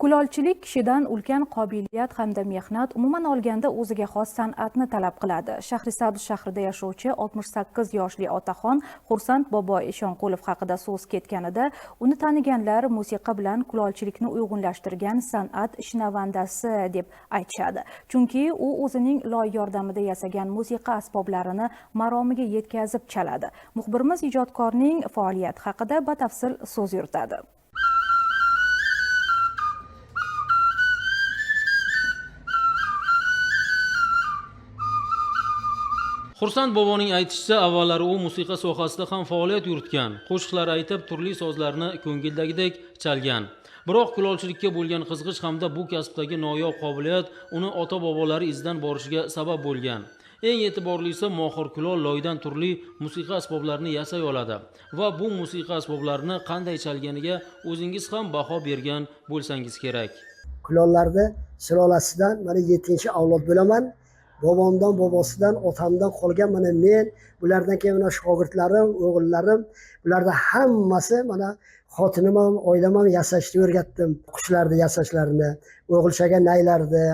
Kulolchilik kishidan ulkan qobiliyat hamda mehnat, umuman olganda o'ziga xos san'atni talab qiladi. Shahrisabz shahrida yashovchi 68 yoshli otaxon Xursand bobo Eshonqulov haqida so'z ketganida, uni taniganlar musiqa bilan kulolchilikni uyg'unlashtirgan san'at ishnavandasi deb aytishadi. Chunki u o'zining loy yordamida yasagan musiqa asboblarini maromiga yetkazib chaladi. Muxbirimiz ijodkorning faoliyati haqida batafsil so'z yuritadi. Xursand boboning aytishicha, avvallari u musiqa sohasida ham faoliyat yuritgan, qo'shiqlar aytib, turli sozlarni ko'ngildagidek chalgan. Biroq kulolchilikka bo'lgan qiziqish hamda bu kasbdagi noyob qobiliyat uni ota-bobolari izidan borishiga sabab bo'lgan. Eng e'tiborlisi, mohir kulol loydan turli musiqa asboblarini yasay oladi va bu musiqa asboblarini qanday chalganiga o'zingiz ham baho bergan bo'lsangiz kerak. Kulollarni sulolasidan mana 7-avlod bo'laman. Bobomdan, bobosidan, otamdan qolgan mana men, bulardan keyin mana shogirdlarim, o'g'illarim, bularda hammasi mana xotinim ham, oilam ham yasashni o'rgatdim. Qushlarni yasashlarini, o'g'ilchaga naylarni,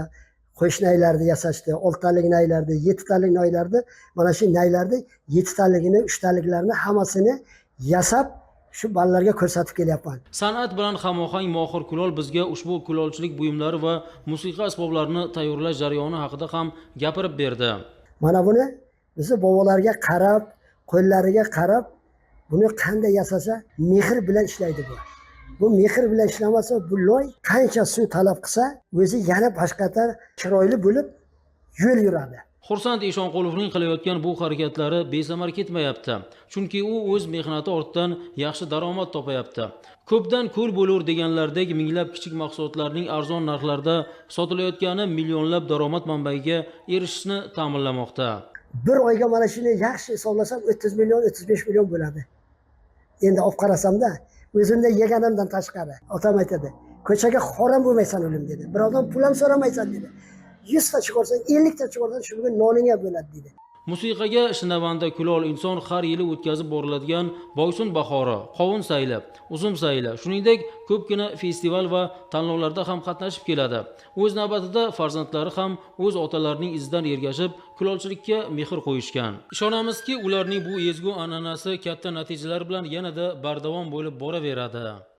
qo'sh naylarni yasashni, 6 talik naylarni, 7 talik naylarni, mana shu naylarni 7 taligini, 3 taliklarni hammasini yasab shu bolalarga ko'rsatib kelyapman. San'at bilan hamohang mohir kulol bizga ushbu kulolchilik buyumlari va musiqa asboblarini tayyorlash jarayoni haqida ham gapirib berdi. Mana buni bizni bobolarga qarab, qo'llariga qarab, buni qanday yasasa mehr bilan ishlaydi bu. Bu mehr bilan ishlamasa, bu loy qancha suv talab qilsa, o'zi yana boshqacha chiroyli bo'lib yo'l yuradi. Xursand Eshonqulovning qilayotgan bu harakatlari besamar ketmayapti. Chunki u o'z mehnati ortidan yaxshi daromad topayapti. Ko'pdan ko'l bo'lur deganlardek minglab kichik mahsulotlarning arzon narxlarda sotilayotgani millionlab daromad manbaiga erishishni ta'minlamoqda. Bir oyga mana shuni yaxshi hisoblasam 30 million, 35 million bo'ladi. Endi olib qarasamda, o'zimda yeganimdan tashqari. Otam aytadi, ko'chaga xoram bo'lmaysan o'lim dedi. Birovdan pul ham so'ramaysan dedi. 100 ta chiqarsan, 50 ta chiqarsan, shu bugun noningga bo'ladi dedi. Musiqaga shinavanda kulol inson har yili o'tkazib boriladigan Boysun bahori, qovun sayli, uzum sayli, shuningdek ko'pgina festival va tanlovlarda ham qatnashib keladi. O'z navbatida farzandlari ham o'z otalarining izidan ergashib, kulolchilikka mehr qo'yishgan. Ishonamizki, ularning bu ezgu an'anasi katta natijalar bilan yanada bardavom bo'lib boraveradi.